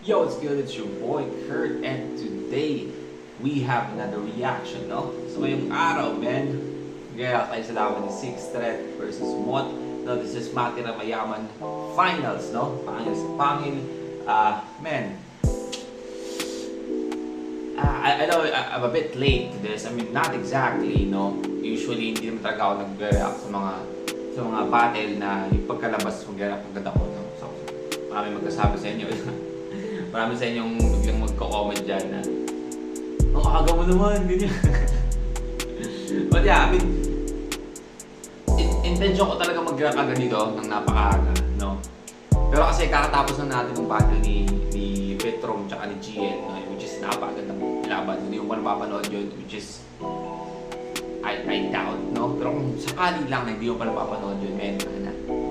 Yo, it's good? It's your boy Kurt, and today we have another reaction, no? So ngayong araw, man, kaya tayo sa laban ni Six Threat versus Mot. No, this is Matira Mayaman Finals, no? Pangil sa pangil. Man, I know I'm a bit late to this. I mean, not exactly, no? Usually, hindi naman talaga ako nag-react sa mga battle na yung pagkalabas mag-react agad ako, no? So, marami magkasabi sa inyo. Marami sa inyong biglang magko-comment dyan na ang aga mo naman, ganyan. But yeah, I mean, intention ko talaga mag-grab agad dito ng napakaaga, no? Pero kasi kakatapos na natin ng battle ni Petrom tsaka ni GN, no? Which is napakagandang laban. Hindi mo pa napapanood yun, which is I doubt, no? Pero kung sakali lang na hindi mo pa napapanood yun, men,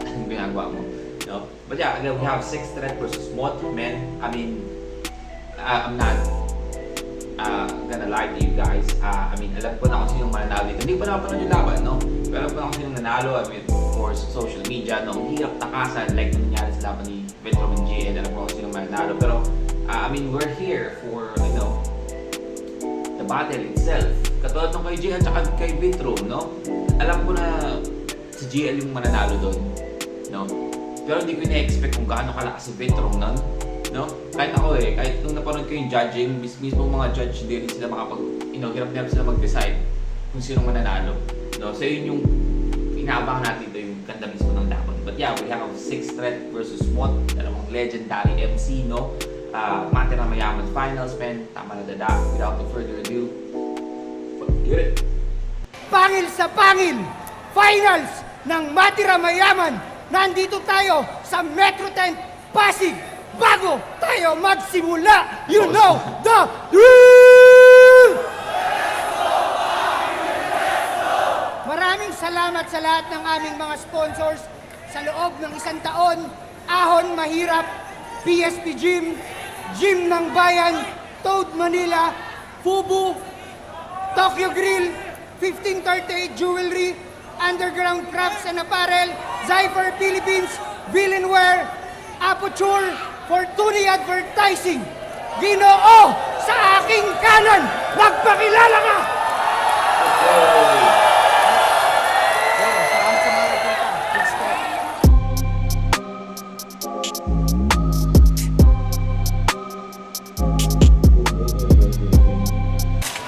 anong ginagawa mo? No? But yeah, again, we have Six Threat versus Mot, man. I mean, I'm not gonna lie to you guys. I mean, alam ko na kung sinong mananalo dito. Hindi ko pa napanood yung laban, no? Pero alam ko na kung sinong nanalo. I mean, of course, social media, no? Ang hirap takasan, like nung nangyari sa laban ni Petrom and GN. Alam ko kung sinong mananalo. Pero, I mean, we're here for, you know, the battle itself. Katulad nung kay GN at kay Petrom, no? Alam ko na si GL yung mananalo doon, no? Pero hindi ko ina-expect kung gaano kalakas si Petrom nun, no? Kahit ako kahit nung napanood ko yung judging, mismo mga judge, hindi rin sila hirap sila mag-decide kung sino mananalo, no? So yun yung inaabangan natin dito, yung ganda mismo ng laban. But yeah, we have Six Threat versus Mot, dalawang legendary MC, no? Matira Mayaman Finals, man. Tama na dada. Without further ado, get it! Pangil sa pangil! Finals ng Matira Mayaman! Nandito tayo sa Metro 10 Pasig bago tayo magsimula. You know the drill! Maraming salamat sa lahat ng aming mga sponsors sa loob ng isang taon. Ahon Mahirap, PSP Gym, Gym ng Bayan, Toad Manila, Fubu, Tokyo Grill, 1538 Jewelry, Underground Crafts and Apparel, Zypher Philippines, Villenware, Aputure, Fortuny Advertising. Ginoo sa aking kanan, magpakilala ka!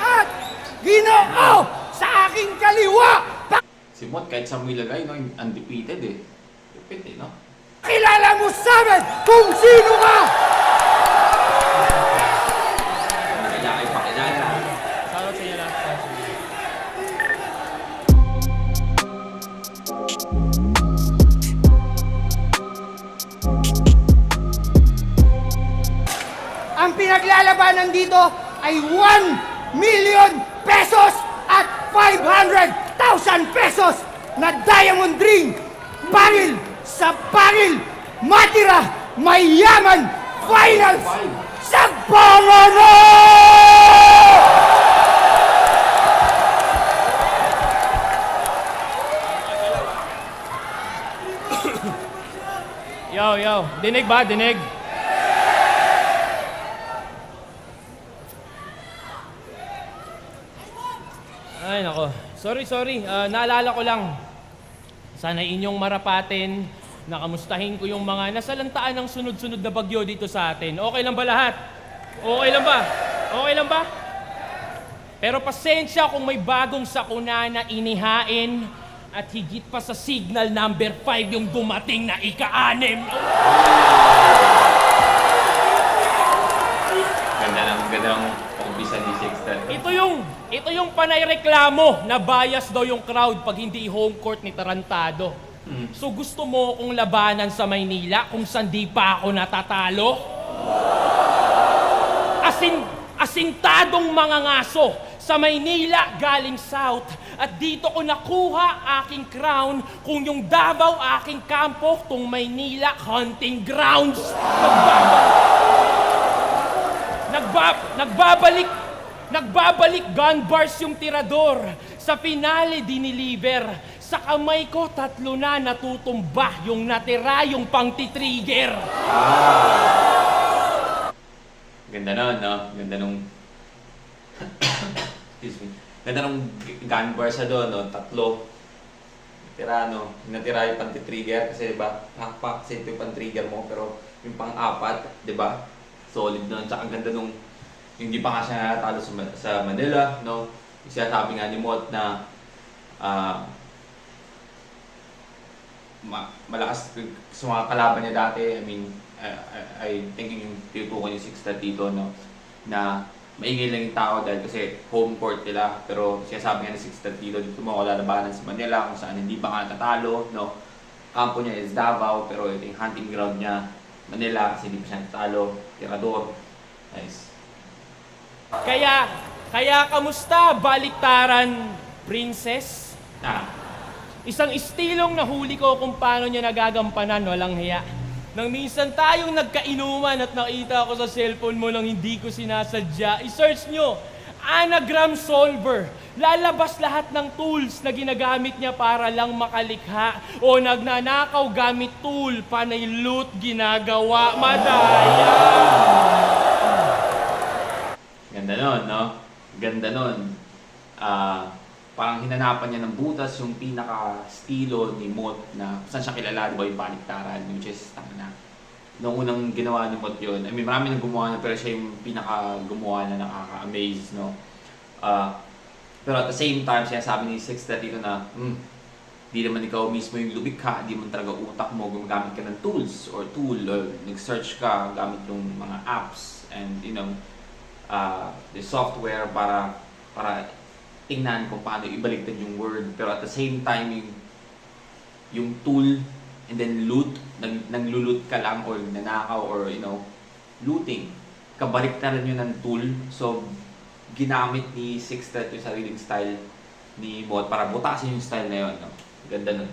At Ginoo sa aking kaliwa, Si Mot, kahit sa milagay, no, undefeated Defeated, no? kilala mo sa amin kung sino ka! Kaya kayo pakilala. Shoutout sa inyo lahat. Ang pinaglalabanan dito ay 1 million pesos at 500,000 pesos na diamond ring. Pangil sa pangil, Matira Mayaman Finals sa Pangono! Yo, dinig ba? Dinig? Ay, nako. Sorry. Naalala ko lang. Sana inyong marapatin na kamustahin ko yung mga nasalantaan ng sunod-sunod na bagyo dito sa atin. Okay lang ba lahat? Okay lang ba? Okay lang ba? Pero pasensya kung may bagong sakuna na inihain at higit pa sa signal number 5 yung dumating na ika-6. Ganda ng umpisa ni Six Threat. Ito yung panay reklamo na bias daw yung crowd pag hindi home court ni Tarantado. So gusto mo kong labanan sa Maynila kung saan di pa ako natatalo? Asintadong mga ngaso sa Maynila galing South at dito ko nakuha aking crown kung yung Davao aking kampo tong Maynila hunting grounds. Nagbabalik gun bars yung tirador. Sa finale diniliver. Sa kamay ko, 3 na natutumba. Yung natira, yung pang-titrigger. Ganda nun, no? Ganda nung... Excuse me. Ganda nung gun burst doon, no? 3. Natira, no? Natira yung panti-trigger kasi diba, pakpak, kasi ito yung pan-trigger mo, pero yung pang-4, diba? Solid nun. Tsaka ang ganda nung hindi pa nga siya natalo sa Manila, no? Yung sinasabi nga ni Mot na malakas sa mga kalaban niya dati. I mean, I think yung tinutukoy yung 6 dito, no? Na maingay lang yung tao dahil kasi home court nila. Pero sinasabi nga ni 6 dito mo ako lalabanan sa Manila kung saan hindi pa nga natalo, no? Kampo niya is Davao, pero ito yung hunting ground niya, Manila, kasi hindi pa siya natalo. Tirador. Nice. Kaya kamusta, baliktaran, princess? Isang istilong nahuli ko kung paano niya nagagampanan, walang hiya. Nang minsan tayong nagkainuman at nakita ko sa cellphone mo nang hindi ko sinasadya, i-search nyo, Anagram Solver. Lalabas lahat ng tools na ginagamit niya para lang makalikha o nagnanakaw gamit tool, panay loot ginagawa, madaya. Ganda nun, no? Ganda nun. Parang hinanapan niya ng butas yung pinaka-stilo ni Mot na kung saan siya kilala, di ba, yung baliktaran, which is, na noong unang ginawa ni Mot yun. I mean, marami nang gumawa na, pero siya yung pinaka-gumawa na nakaka-amaze, no? Pero at the same time, sinasabi ni Sixta dito na, di naman ikaw mismo yung lumikha, di man talaga utak mo, gumagamit ka ng tools or tool, or nag-search ka gamit yung mga apps, and, you know, the software para tingnan kung paano ibaliktad yung word, pero at the same time yung tool and then loot, naglulut ka lang or nanakaw or you know, looting, kabaliktaran yun ng tool. So ginamit ni Sixtet yung sariling style ni Mot para butasin yung style na yun, no? Ganda nun.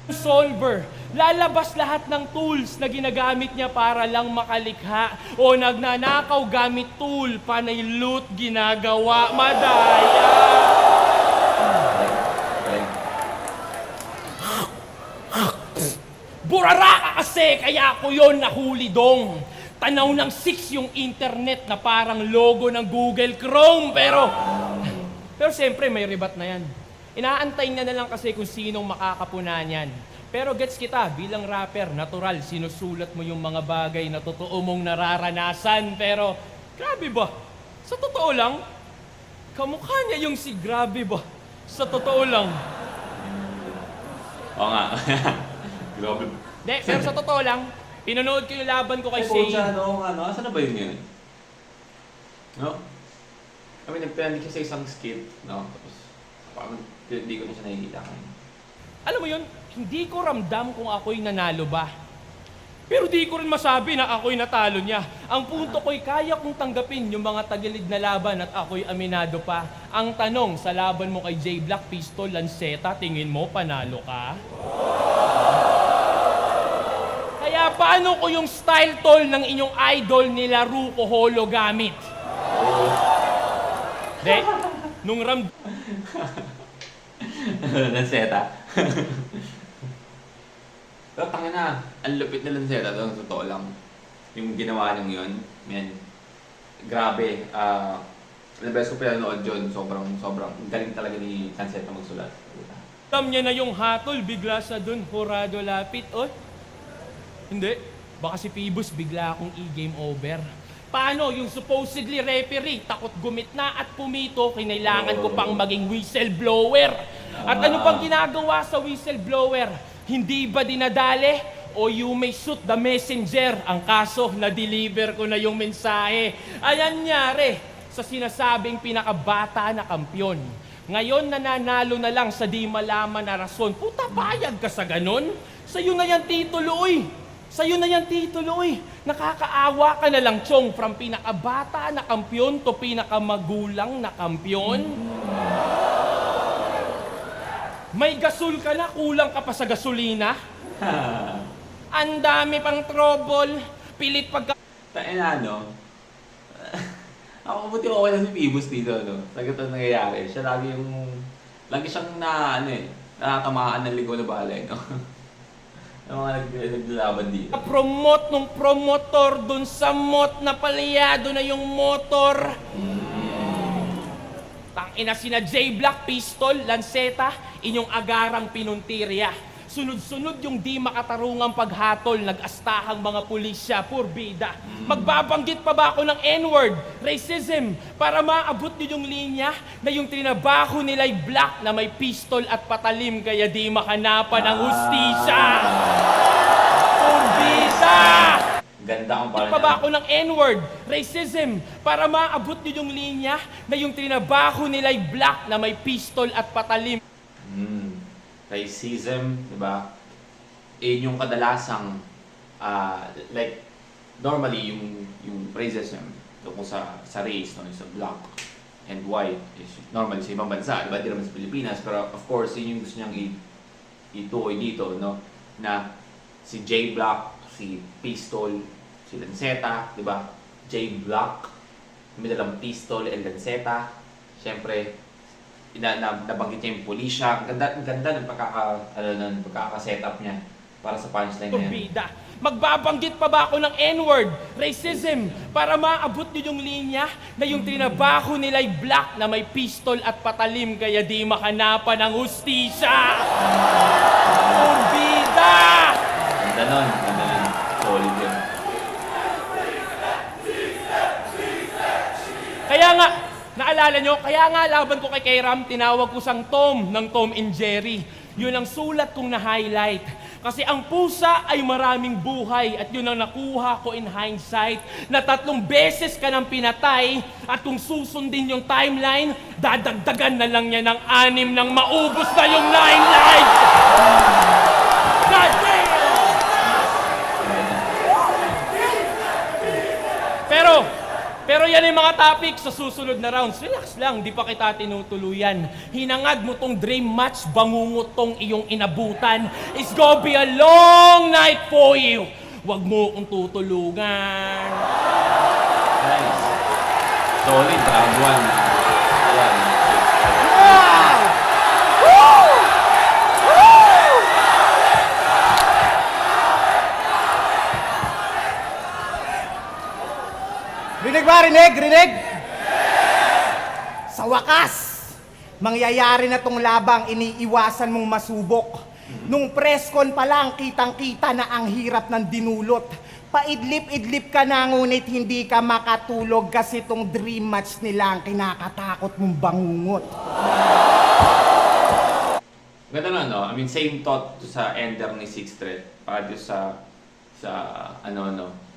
Solver. Lalabas lahat ng tools na ginagamit niya para lang makalikha o nagnanakaw gamit tool, panay loot ginagawa, madaya. Burara ka kasi, kaya ako yon nahuli dong. Tanaw ng 6 yung internet na parang logo ng Google Chrome, pero siyempre may ribat na yan. Inaantay na lang kasi kung sinong makakapunan yan. Pero gets kita, bilang rapper, natural, sinusulat mo yung mga bagay na totoo mong nararanasan. Pero, grabe ba? Sa totoo lang, kamukha niya yung si Grabe ba? Sa totoo lang. Oo nga. Grabe. De, pero sa totoo lang, pinanood ko yung laban ko kay Shane. Asan na ba yun? No? I mean, nagpilandi siya sa isang skit, no? Tapos, parang hindi ko na siya nakikita ngayon. Alam mo yun, hindi ko ramdam kung ako'y nanalo ba. Pero di ko rin masabi na ako'y natalo niya. Ang punto ko'y kaya kong tanggapin yung mga tagilid na laban at ako'y aminado pa. Ang tanong, sa laban mo kay J Black, Pistol, Lanceta, tingin mo panalo ka? Kaya paano ko yung style tol ng inyong idol nila Ruko Holo gamit? De, nung Lanceta. Pero tanga na, ang lupit na Lanceta doon, totoo lang. Yung ginawa niyang yun, man, grabe. The best ko pinanood yun, sobrang galing talaga ni Lanceta magsulat. Alam niya na yung hatol, bigla sa dun, horado lapit, oy. Hindi, baka si Phoebus bigla akong i-game over. Paano yung supposedly referee, takot gumitna at pumito, kinailangan ko pang maging whistleblower. At ano pang ginagawa sa whistleblower? Hindi ba dinadali? O you may shoot the messenger? Ang kaso, na-deliver ko na yung mensahe. Ayan nyari sa sinasabing pinakabata na kampyon. Ngayon nananalo na lang sa di malaman na rason. Puta, bayag ka sa ganon? Sa'yo na yan titulo, uy. Sa'yo na yan titulo, uy. Nakakaawa ka na lang, Chong, from pinakabata na kampyon to pinakamagulang na kampyon. May gasol ka na, kulang ka pa sa gasolina. Ang dami pang trouble, pilit pagka... Tain no? Ako buti okay lang si Phoebus dito, no? Sa ganito nangyayari. Siya lagi siyang nakatamaan ng ligaw na balay, no? Yung mga naglalaban dito. Promote nung promotor dun sa mot na palyado na yung motor. Tangina sina J-Black, Pistol, Lanceta, inyong agarang pinuntirya. Sunod-sunod yung di makatarungang paghatol, nag-astahang mga pulisya, purbida. Magbabanggit pa ba ako ng N-word, racism, para maabot nyo yung linya na yung trinabaho nila'y black na may pistol at patalim kaya di makanapan ng hustisya. Purbida! Ganda kung parang Pa ba ako ng N-word, racism, para maabot nyo yung linya na yung trinabaho nila'y black na may pistol at patalim. Racism, di ba? Yun yung kadalasang, like, normally, yung racism, tungkol sa race, no, sa black and white, is normally sa ibang bansa, di ba? Di naman sa Pilipinas, pero of course, yun yung gusto niyang ituoy dito, no? Na si J Black, si Pistol, si Lanceta, di ba? J Black, may dalang pistol and Lanceta, syempre, nabanggit niya yung pulisya. Ang ganda ng pagkaka-setup niya para sa punchline na yan. Purbida. Magbabanggit pa ba ako ng N-word, racism, para maabot nyo yung linya na yung trinabaho nila'y black na may pistol at patalim kaya di makanapan ng hustisya. Purbida! Ganda nun. Solid yun. Kaya nga, naalala nyo, kaya nga laban ko kay Kairam, tinawag ko sang Tom ng Tom and Jerry. Yun ang sulat kong na-highlight. Kasi ang pusa ay maraming buhay at yun ang nakuha ko in hindsight na 3 beses ka nang pinatay at kung susundin yung timeline, dadagdagan na lang niya ng 6 nang maubos na yung 9 lives! God damn! Pero yan yung mga topic sa susunod na rounds. Relax lang, di pa kita tinutuluyan. Hinangad mo tong dream match, bangungot tong iyong inabutan. It's gonna be a long night for you. Huwag mo kong tutulungan. Nice. Solid, round 1. Ayan. Rinig ba? Rinig? Sa wakas, mangyayari na tong labang iniiwasan mong masubok. Nung preskon pa lang, kitang-kita na ang hirap ng dinulot. Paidlip-idlip ka na, ngunit hindi ka makatulog kasi tong dream match nila ang kinakatakot mong bangungot. Ganda na, no? I mean, same thought to sa ender ni Sixth Thread. Para doon sa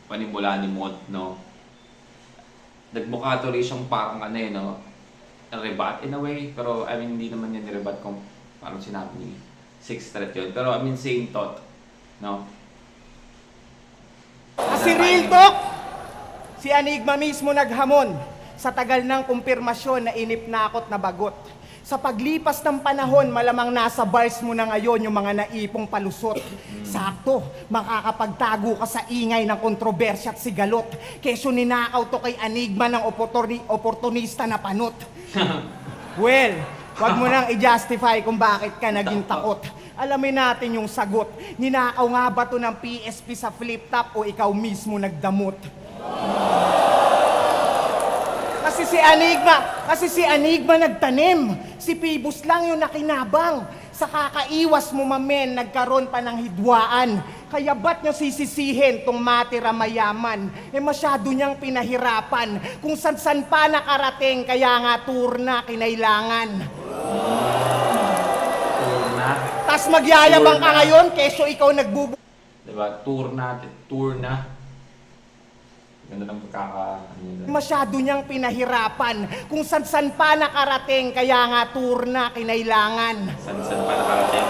panimula ni Mot, no? Nagmukha tuloy siyang parang rebat in a way. Pero, I mean, hindi naman yan nirebat kung parang sinabi ni Sixth Thread yun. Pero, I mean, same thought, no? Kasi real talk, si Enigma mismo naghamon sa tagal ng kumpirmasyon na inipnakot na bagot. Sa paglipas ng panahon, malamang nasa bars mo na ngayon yung mga naipong palusot. Sakto, makakapagtago ka sa ingay ng kontrobersya at sigalot. Keso ninakaw to kay Enigma ng oportunista na panot. Well, wag mo nang i-justify kung bakit ka naging takot. Alamin natin yung sagot. Ninakaw nga ba to ng PSP sa flip top o ikaw mismo nagdamot? Kasi si Enigma nagtanim. Si Phoebus lang yung nakinabang. Sa kakaiwas mo mamen, nagkaroon pa ng hidwaan. Kaya ba't nyo sisisihin tong matira mayaman? Masyado niyang pinahirapan. Kung san-san pa nakarating, kaya nga tour na kinailangan. Tour na. Tas magyayabang Tour ka na. ngayon, keso ikaw Diba? Tour na. Ganda ng Masyado niyang pinahirapan. Kung san-san pa nakarating, kaya nga tour na kinailangan. San-san pa nakarating.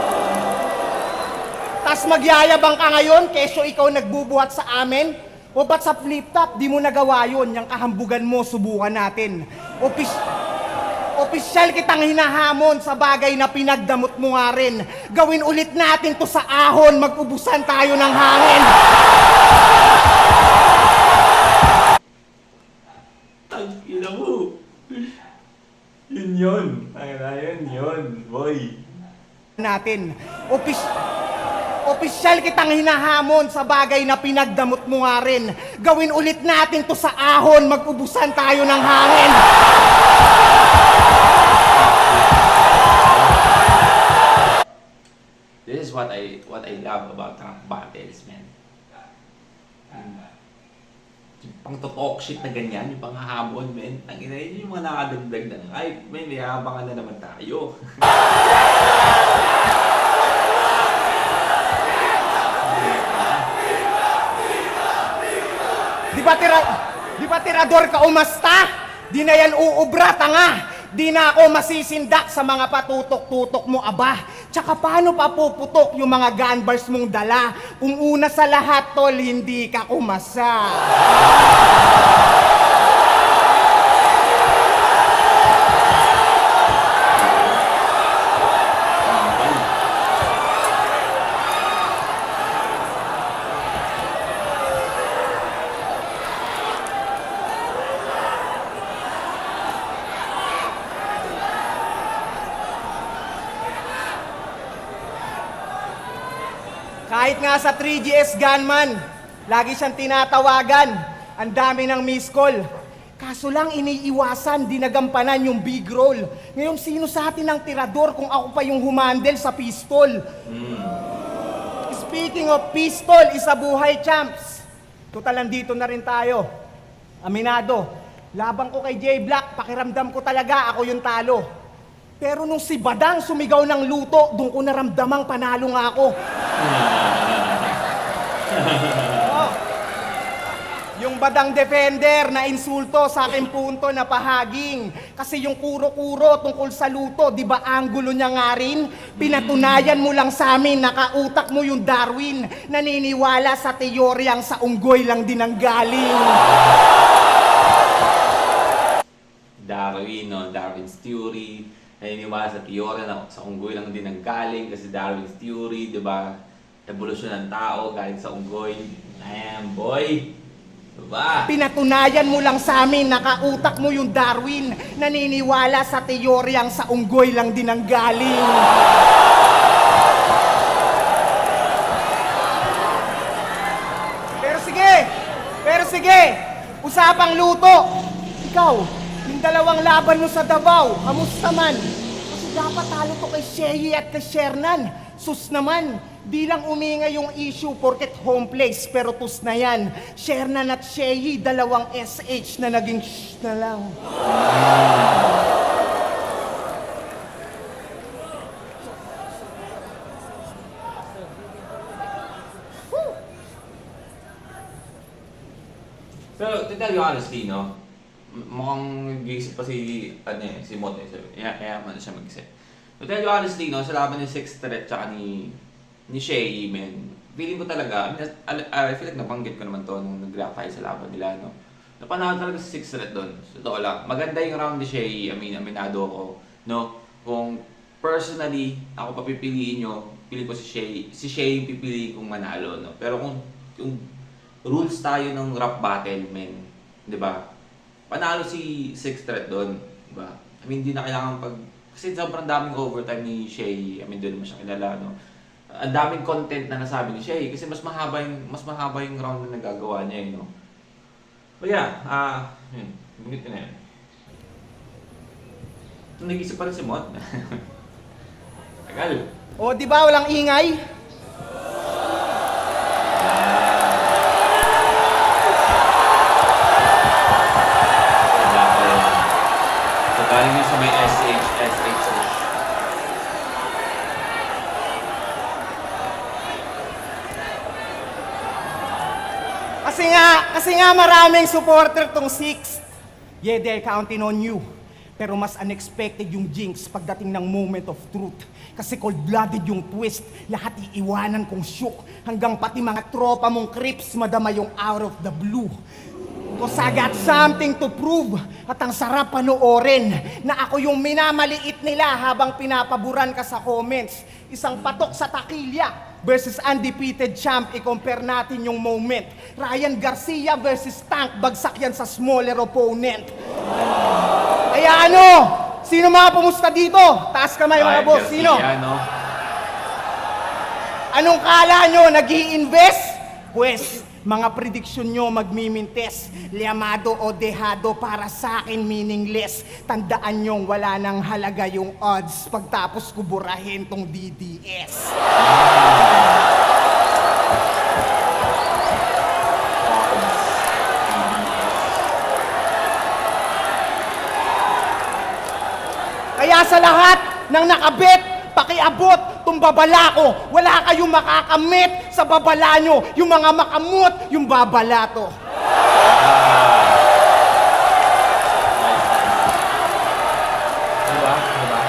Tas magyayabang ka ngayon, keso ikaw nagbubuhat sa amin? O ba't sa flip-top, di mo nagawa yun? Yung kahambugan mo, subukan natin. Opisyal kitang hinahamon sa bagay na pinagdamot mo nga rin. Gawin ulit natin to sa ahon, mag-ubusan tayo ng hangin. Tangina mo. Yun. Yun, boy. Natin. Opisyal kitang hinahamon sa bagay na pinagdamot mo nga rin. Gawin ulit natin to sa ahon, mag-ubusan tayo ng hangin. This is what I love about rap battles, man. Yung pang talk shit na ganyan, yung pang hahamon, man. Ang ina yun yung mga nakadagdag na, ay, may habangan na naman tayo. Di ba tirador ka umasta? Di na yan uubra, tanga. Di na ako masisindak sa mga patutok-tutok mo, aba. Tsaka paano pa puputok yung mga gun bars mong dala? Kung una sa lahat, tol, hindi ka kumasa. Kahit nga sa 3GS gunman, lagi siyang tinatawagan. Ang dami ng miss call. Kaso lang iniiwasan, dinagampanan yung big roll. Ngayon, sino sa atin ang tirador kung ako pa yung humandel sa pistol? Speaking of pistol, isa buhay, champs. Total, nandito na rin tayo. Aminado, labang ko kay J-Black, pakiramdam ko talaga ako yung talo. Pero nung si Badang sumigaw ng luto, doon ko naramdamang panalo nga ako. Oh. Yung Badang defender na insulto sa aking punto na pahaging. Kasi yung kuro-kuro tungkol sa luto, di ba anggulo niya nga rin? Pinatunayan mo lang sa amin, nakautak mo yung Darwin. Naniniwala sa teoryang sa unggoy lang din ang galing. Darwin, no? Darwin's theory. Naniniwala sa teorya na sa unggoy lang din ang galing kasi Darwin's theory, di ba? Evolusyon ng tao galing sa unggoy. Ayan, boy! Diba? Pinatunayan mo lang sa amin, nakautak mo yung Darwin. Naniniwala sa teoryang sa unggoy lang din ang galing. Pero sige, usapang luto. Ikaw, yung dalawang laban mo sa Davao, kamusta man? Kasi dapat talo to kay Sheyi at kay Shernan. Sus naman, di lang umingay yung issue porket home place, pero tus na yan. Shernan at Sheyi, dalawang SH na naging shh na lang. Pero to tell you honestly, no? Mukhang nag-iisip pa si Mot eh. Kaya man siya mag-isip. To tell you honestly, no? Sa laban ni Sixth Threat tsaka ni Sheyi, men. Feeling ko talaga, I feel like nabanggit ko naman to nung nag-react tayo sa laban nila, no? Napanahon talaga si Sixth Threat doon. So, totoo lang. Maganda yung round ni Sheyi. Aminado ako, no? Kung personally, ako papipiliin nyo, pili ko si Sheyi. Si Sheyi yung pipiliin kong manalo, no? Pero kung rules tayo ng rap battle, men, di ba? Panalo si Sixth Threat doon, di ba? Hindi na kailangan kasi sobrang daming overtime ni Sheyi. Doon naman siya kilala, no? Ang daming content na nasabi ni Sheyi kasi mas mahaba yung round na nagagawa niya, no? But yeah, yun, bigit ko na yun. Nag-isip pa rin si Mot. Tagal. O, di ba walang ingay? Galing yun sa may SH. Kasi nga maraming supporter tong Sixth. Yeah, they're counting on you. Pero mas unexpected yung jinx pagdating ng moment of truth. Kasi cold-blooded yung twist, lahat iiwanan kong shook. Hanggang pati mga tropa mong creeps madama yung out of the blue. Cause I got something to prove at ang sarap panoorin na ako yung minamaliit nila habang pinapaburan ka sa comments. Isang patok sa takilya versus undefeated champ, i-compare natin yung moment. Ryan Garcia versus Tank, bagsak yan sa smaller opponent. Kaya ano, sino mga pumusta dito? Taas kamay mga boss, sino? Garcia, no? Anong kala nyo, nag-i-invest? Pwes, mga prediksyon nyo magmimintes. Liamado o dehado para sa akin meaningless. Tandaan nyong wala nang halaga yung odds pagtapos ko burahin tong DDS. Kaya sa lahat ng nakabit, pakiabot tong babala ko. Wala kayong makakamit sa babala nyo. Yung mga makamot, yung babala to. Diba? Diba?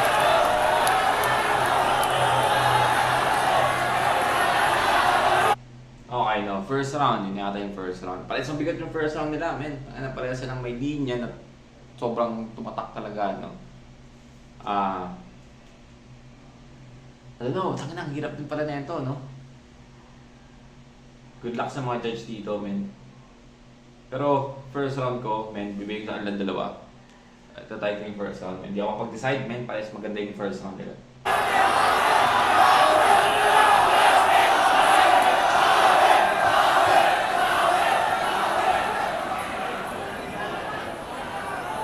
Okay, no. First round, yun yata yung first round. Parehas ang bigat yung first round nila, men. Parehas silang may linya na sobrang tumatak talaga, no. I don't know, tangin ang hirap din pala nito, no? Good luck sa mga judge dito, men. Pero, first round ko, men, bibigyan ko sa ilang dalawa. Ito tayo ko yung first round, men. Hindi ako pag-decide, men. Parehas maganda yung first round nila.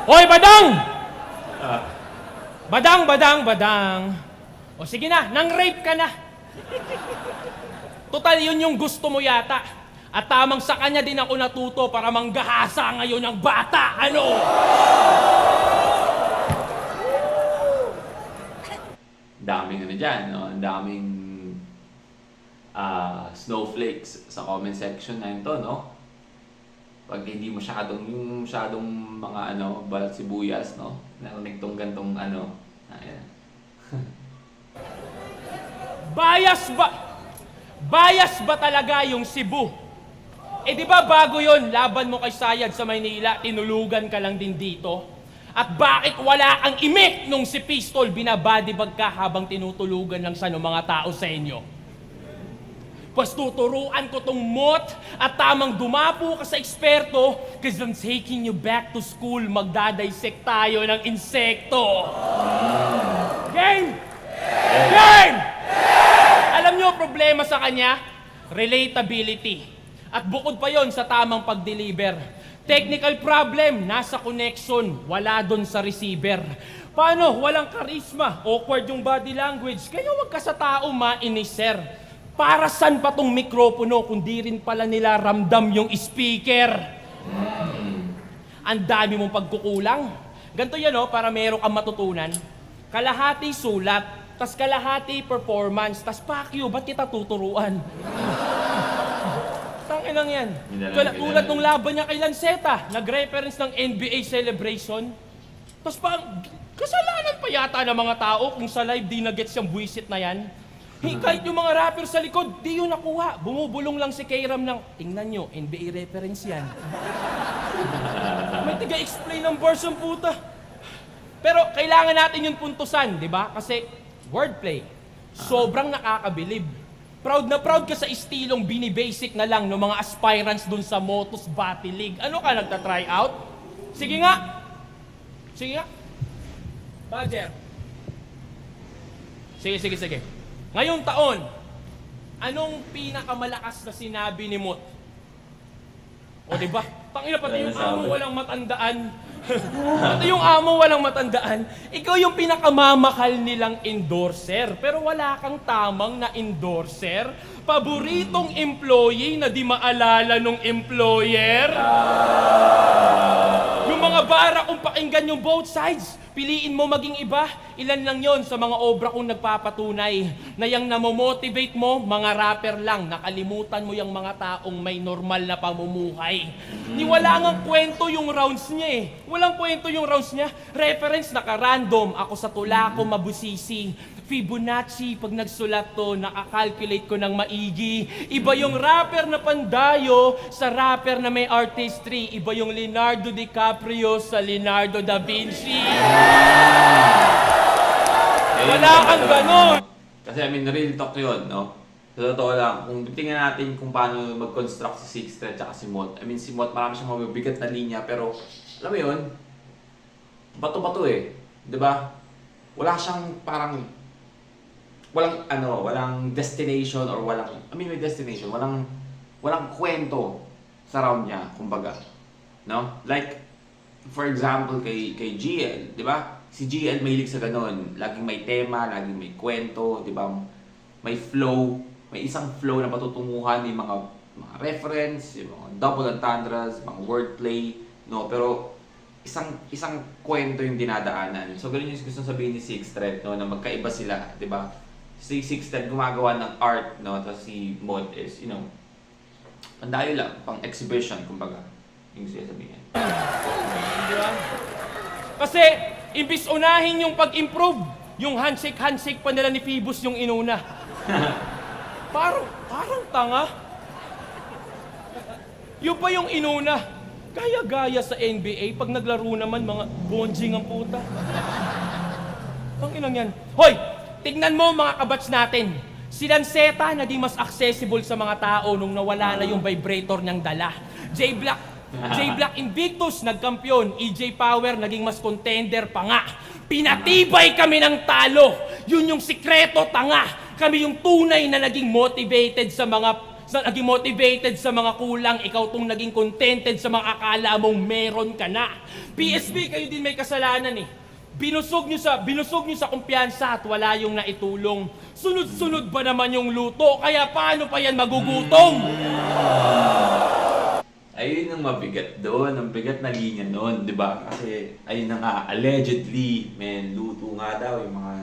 Hoy, Badang! Badang. O sige na, nang-rape ka na. Total, yun yung gusto mo yata. At tamang sa kanya din ako natuto para manggahasa ngayon ng bata. Ano? Daming ano dyan, no? Ang daming snowflakes sa comment section na ito, no? Pag hindi masyadong mga balat sibuyas, no? Narinig tong gantong ayan. Bias ba talaga yung Cebu? Eh di ba bago yon, laban mo kay Sayad sa Maynila, tinulugan ka lang din dito? At bakit wala kang imik nung si Pistol binabadibag ka habang tinutulugan lang siya ng mga tao sa inyo? Pas tuturuan ko tong mot at tamang dumapo ka sa eksperto because I'm taking you back to school, magdadissect tayo ng insekto. Game! Game! Alam nyo problema sa kanya? Relatability. At bukod pa yon sa tamang pag-deliver. Technical problem, nasa connection, wala doon sa receiver. Paano? Walang charisma, awkward yung body language. Kaya wag ka sa tao mainis, sir. Para saan pa tong mikropono kung di rin pala nila ramdam yung speaker? Ang dami mong pagkukulang. Ganito yan, para meron kang matutunan. Kalahati sulat, tas kalahati performance, tas pakyo, ba't kita tuturuan? Tangin lang yan. Tulad nung laban niya kay Lanceta, nag-reference ng NBA celebration. Tas parang, kasalanan pa yata ng mga tao kung sa live di na-gets yung buwisit na yan. Kahit yung mga rapper sa likod, di yun nakuha. Bumubulong lang si K-Ram ng, tingnan nyo, NBA reference yan. May tiga-explain ng verse ang puta. Pero kailangan natin yung puntusan, di ba? Kasi wordplay, sobrang nakakabilib. Proud na proud ka sa estilong binibasic na lang ng mga aspirants dun sa Motos Battle League. Ano ka, nagta-try out? Sige nga. Badger. Sige. Ngayong taon, anong pinakamalakas na sinabi ni Mot? O diba? Tangina, pati yung amo walang matandaan. Pati yung amo walang matandaan. Ikaw yung pinakamamahal nilang endorser. Pero wala kang tamang na endorser. Paboritong employee na di maalala nung employer. Yung mga bara kung pakinggan yung both sides. Piliin mo maging iba, ilan lang yon sa mga obra kong nagpapatunay na yung namomotivate mo, mga rapper lang, nakalimutan mo yung mga taong may normal na pamumuhay. Ni wala ngang kwento yung rounds niya eh. Walang kwento yung rounds niya. Reference naka-random, ako sa tula ko mabusisi. Fibonacci, pag nagsulat to, nakakalculate ko ng maigi. Iba yung rapper na pandayo sa rapper na may artistry. Iba yung Leonardo DiCaprio sa Leonardo da Vinci. Wala kang ganon. Kasi real talk yun, no? Sa totoo lang, kung tingnan natin kung paano mag-construct si Sixth at si Mot. Si Mot marami siyang mabibigat na linya, pero alam mo yun, bato-bato eh. Diba? Wala siyang parang walang destination or may destination, walang kwento sa round niya, kumbaga. No? Like, for example, kay GL, di ba? Si GL mahilig sa ganun. Laging may tema, laging may kwento, di ba? May flow, may isang flow na patutunguhan, may mga reference, yung mga double entendres, mga wordplay, no? Pero isang kwento yung dinadaanan. So, ganun yung gusto sabihin ni Sixth Thread, no? Na magkaiba sila, di ba? Si Sixth Thread gumagawa ng art, no? Tapos si Mod is, pandayo lang, pang exhibition, kumbaga. Yung siya sabihin. Di ba? Kasi, imbis unahin yung pag-improve, yung handshake pa nila ni Phoebus yung inuna. Parang tanga. Yung pa yung inuna. Gaya-gaya sa NBA, pag naglaro naman, mga bonjing ang puta. Ang inang yan. Hoy! Tignan mo mga kabats natin. Si Lanceta naging mas accessible sa mga tao nung nawala na yung vibrator niyang dala. J-Black Invictus nagkampiyon. EJ Power naging mas contender pa nga. Pinatibay kami ng talo. Yun yung sikreto, tanga. Kami yung tunay na naging motivated sa mga kulang. Ikaw tong naging contented sa mga akala mong meron ka na. PSB, kayo din may kasalanan eh. Binusog nyo sa kumpiyansa at wala yung naitulong. Sunod-sunod ba naman yung luto? Kaya paano pa yan magugutom? Ayun ang mabigat doon, ang bigat na linya noon, di ba? Kasi ayun na nga, allegedly, luto nga daw yung mga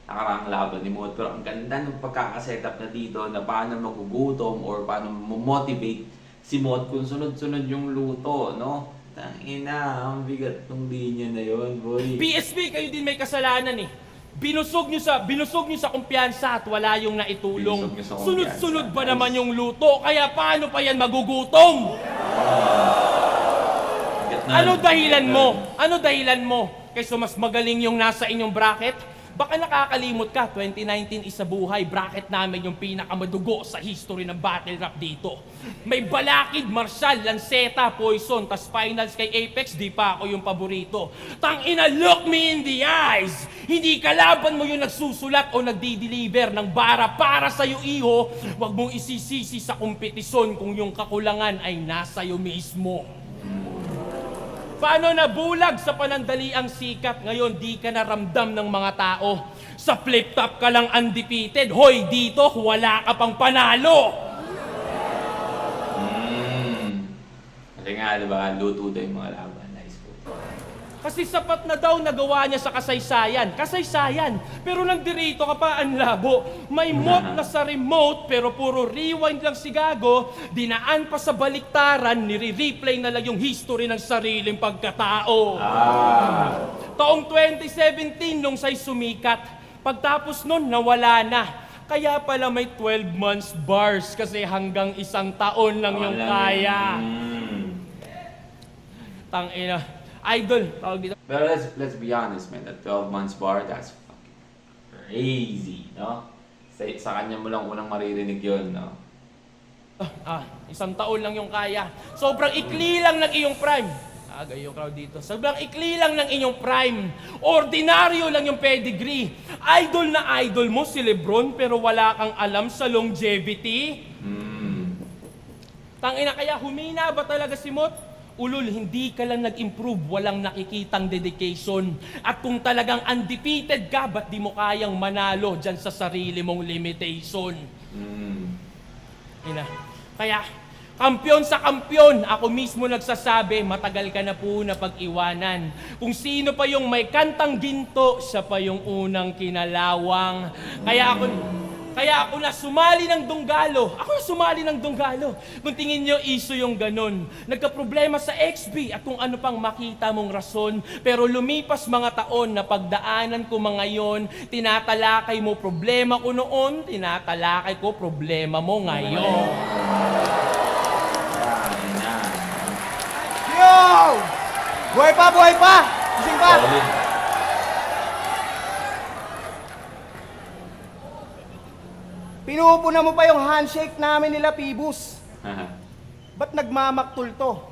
nakaraang laban ni Mod. Pero ang ganda ng pagkakasetup na dito na paano magugutom or paano motivate si Mod kung sunod-sunod yung luto, no? Tangina, ang bigat ng linya na yun, boy. PSB, kayo din may kasalanan eh. Binusog nyo sa kumpiyansa at wala yung naitulong. Binusog nyo sa kumpiyansa. Sunod-sunod ba naman yung luto? Kaya paano pa yan magugutom? Ano dahilan mo? Kaysa mas magaling yung nasa inyong bracket? Baka nakakalimot ka, 2019 isa buhay, bracket namin yung pinakamadugo sa history ng battle rap dito. May Balakid, Marshall, Lanceta, Poison, tas finals kay Apex, di pa ako yung paborito. Tangina, look me in the eyes! Hindi kalaban mo yung nagsusulat o nagdi-deliver ng bara para sa'yo, iho. Huwag mong isisisi sa kompetisyon kung yung kakulangan ay nasa'yo mismo. Paano nabulag sa panandaliang sikat, ngayon di ka naramdam ng mga tao? Sa flip-top ka lang undefeated, hoy dito wala ka pang panalo! Kasi nga, diba, luto daw yung mga laban. Nice po. Kasi sapat na daw nagawa niya sa kasaysayan. Pero nagdirito ka pa, ang labo. May mod na sa remote, pero puro rewind lang si Gago. Dinaan pa sa baliktaran, nire-replay na lang yung history ng sariling pagkatao. Taong 2017 nung siya'y sumikat. Pagtapos nun, nawala na. Kaya pala may 12 months bars kasi hanggang 1 taon lang yung kaya. Tangina. Idol, tawag dito. Pero let's be honest, man. That 12 months bar, that's fucking crazy, no? Sa kanya mo lang unang maririnig yun, no? 1 taon lang yung kaya. Sobrang ikli lang ng iyong prime. Gayo crowd dito. Sobrang ikli lang ng inyong prime. Ordinaryo lang yung pedigree. Idol na idol mo si Lebron pero wala kang alam sa longevity. Tangina, kaya humina ba talaga si Mot? Ulol, hindi ka lang nag-improve, walang nakikitang dedication. At kung talagang undefeated ka, ba't di mo kayang manalo dyan sa sarili mong limitation? Kaya, kampiyon sa kampiyon, ako mismo nagsasabi, matagal ka na po na pag-iwanan. Kung sino pa yung may kantang ginto, siya pa yung unang kinalawang. Kaya ako na sumali ng Dunggalo. Kung tingin nyo, iso yung ganun. Nagka-problema sa XB at kung ano pang makita mong rason. Pero lumipas mga taon na pagdaanan ko mga yon, tinatalakay mo problema ko noon, tinatalakay ko problema mo ngayon. Yo! Buhay pa! Gising pa! Pinupuna mo pa yung handshake namin nila, Phoebus. Ba't nagmamaktol to?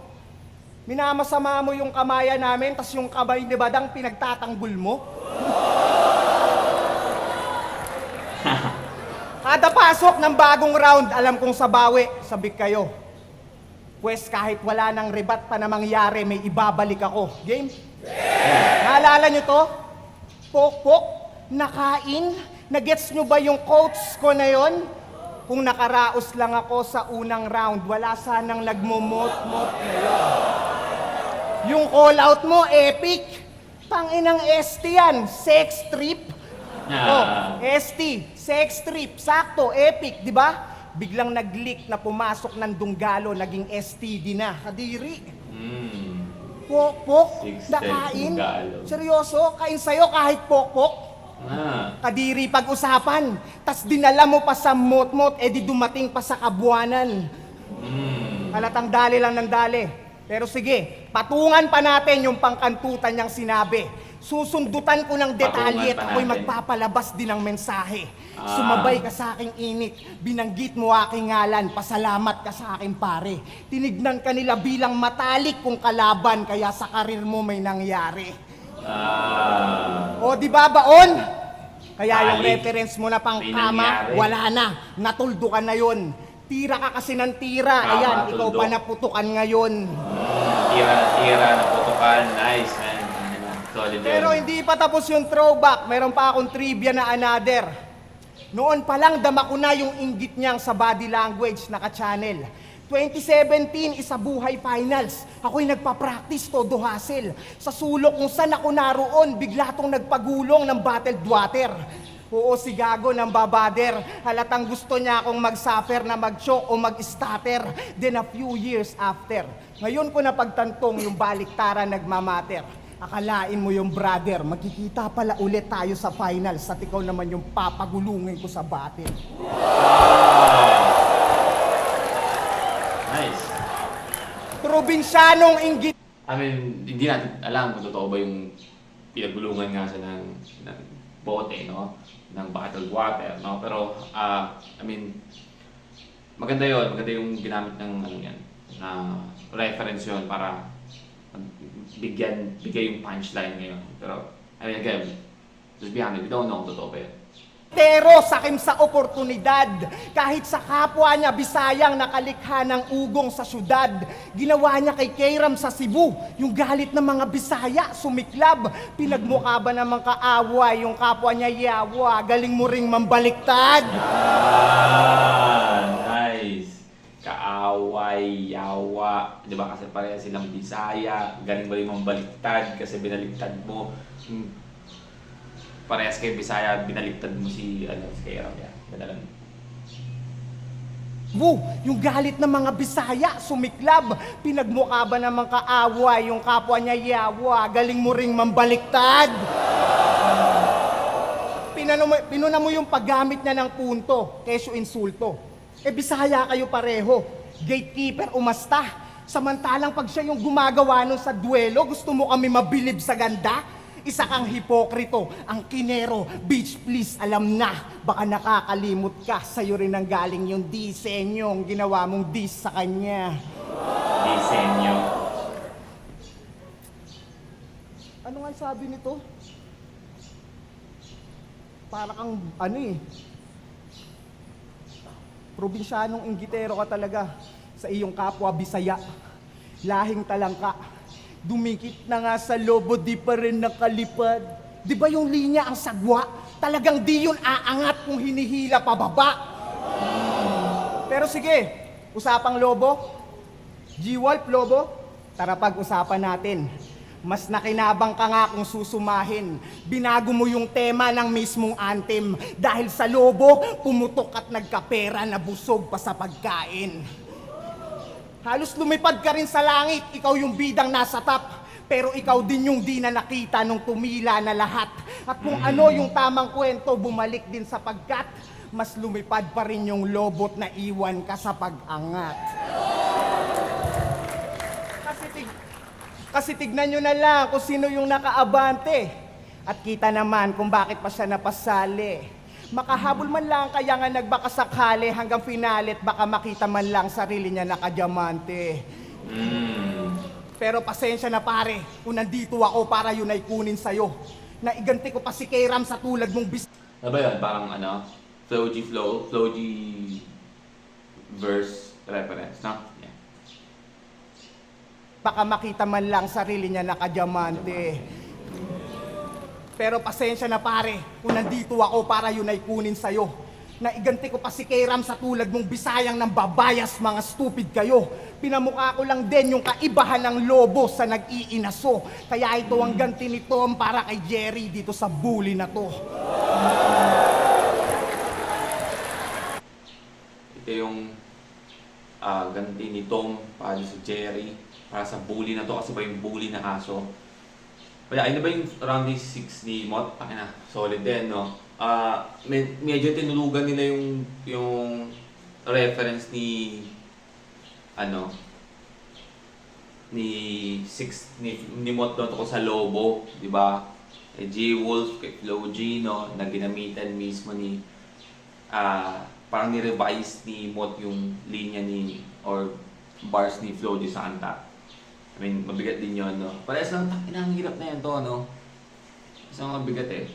Minamasama mo yung kamaya namin, tas yung kamay ni Badang pinagtatanggol mo? Kada pasok ng bagong round, alam kong sabawi, sabik kayo. Pwes kahit wala nang rebat pa na mangyari, may ibabalik ako. Game? Naalala nyo to? Pok-pok, nakain, nagets nyo ba yung quotes ko na yon? Kung nakaraos lang ako sa unang round, wala sanang nagmumot-mot na yun. Yung call out mo, epic. Tanginang ST yan, sex trip. Oh, ST, sex trip, sakto, epic, di ba? Biglang nag-leak na pumasok ng Dunggalo, naging STD na, kadiri. Pok-pok, Six nakain. Dunggalo. Seryoso, kain sa'yo kahit pok-pok. Kadiri pag-usapan, tas dinala mo pa sa mot-mot, edi dumating pa sa kabuanan. Halatang dali lang ng dali. Pero sige, patungan pa natin yung pangkantutan niyang sinabi. Susundutan ko ng detalye at Patungan pa ako'y natin. magpapalabas din ng mensahe. Sumabay ka sa aking init, binanggit mo aking ngalan, pasalamat ka sa aking pare. Tinignan ka nila bilang matalik kung kalaban, kaya sa karir mo may nangyari. O di ba baon? Kaya yung Talik. reference mo na pang May kama, nangyari. wala na. Natuldo ka na yon. Tira ka kasi ng tira. Tama, Ayan, ikaw tuldo. pa naputukan ngayon. Tira na putukan. Nice, man. Solid Pero yun. hindi pa tapos yung throwback. Meron pa akong trivia na another. Noon pa lang dama ko na yung inggit niyang sa body language naka-channel. 2017, isa buhay finals. Ako'y nagpa-practice todo hassle. Sa sulok kung saan ako naroon, bigla tong nagpagulong ng bottled water. Oo, si Gago ng babader. Halatang gusto niya akong mag-suffer na mag-choke o mag-stutter. Then a few years after, ngayon ko napagtantong yung baliktaran nagmamatter. Akalain mo yung brother, magkikita pala ulit tayo sa finals at ikaw naman yung papagulungin ko sa battle. Nice. Probinsyanong inggit. I mean, hindi natin alam kung totoo ba yung pinagulungan nga sa ng bote, no? Ng bottled water, no? Pero, I mean, maganda yon, maganda yung ginamit ng ano yan, na reference yon para bigay yung punchline ngayon. Pero, I mean, again, just be honest, we don't know kung totoo ba yun. Pero sakim sa oportunidad, kahit sa kapwa niya Bisayang nakalikha ng ugong sa syudad, ginawa niya kay Kairam sa Cebu, yung galit ng mga Bisaya, sumiklab, pinagmukha ba namang kaaway, yung kapwa niya yawa, galing mo ring mambaliktad. Nice. Kaaway, yawa. Di ba kasi pareha silang Bisaya. Galing ba yung baliktad kasi binaliktad mo. Parehas kay Bisaya, binaliktad mo si Kairam. Yeah, ganalan. Yung galit ng mga Bisaya, sumiklab, pinagmukha ba namang kaaway, yung kapwa niya yawa, galing mo ring mambaliktad. Pinuna mo yung paggamit niya ng punto, kesyo insulto. Bisaya kayo pareho, gatekeeper umasta. Samantalang pag siya yung gumagawa nun sa duelo, gusto mo kami mabilib sa ganda? Isa kang hipokrito, ang kinero, bitch please, alam na. Baka nakakalimot ka, sa'yo rin ang galing yung disenyong ginawa mong dis sa kanya. Disenyo. Ano nga sabi nito? Para kang, probinsyanong inggitero ka talaga sa iyong kapwa Bisaya. Lahing talangka. Dumikit na nga sa lobo, di pa rin nakalipad. Di ba yung linya ang sagwa? Talagang di yun aangat kung hinihila pababa. Pero sige, usapang lobo. G-Wolf, lobo, tara pag-usapan natin. Mas nakinabang ka nga kung susumahin. Binago mo yung tema ng mismong anthem. Dahil sa lobo, pumutok at nagkapera na busog pa sa pagkain. Halos lumipad ka rin sa langit, ikaw yung bidang nasa top. Pero ikaw din yung di na nakita nung tumila na lahat. At kung ano yung tamang kwento, bumalik din sapagkat mas lumipad pa rin yung lobot na iwan ka sa pag-angat. Kasi tignan nyo na lang kung sino yung nakaabante. At kita naman kung bakit pa siya napasali. Makahabol man lang kaya nga nagbakasakali hanggang finalet baka makita man lang sarili niya nakadiamante. Pero pasensya na pare, kung nandito ako para yun ay kunin sa'yo. Naiganti ko pa si Kairam sa tulad mong Ano ba yun? Parang Flow G verse reference, no? Yeah. Baka makita man lang sarili niya nakadiamante. Pero pasensya na pare, kung nandito ako para yun ay kunin sa'yo. Naiganti ko pa si Kayram sa tulad mong Bisayang nang babayas, mga stupid kayo. Pinamukha ko lang din yung kaibahan ng lobo sa nag-iinaso. Kaya ito ang ganti ni Tom para kay Jerry dito sa bully na to. Ito yung ganti ni Tom para sa Jerry, para sa bully na to kasi ba yung bully na kaso. Kaya ano ba yung round 6 ni Mot? Pakina, solid din, no? Medyo tinulugan nila yung reference ni ni Mot doon ko sa Lobo, di ba? G-Wolf, kay Flo G, no? Na ginamitan mismo ni parang ni-revise ni Mot yung linya ni or bars ni Flo G sa kanta. I mean, mabigat din yun, no? Parehas lang, ang hirap na yan to, no? Isang mabigat eh.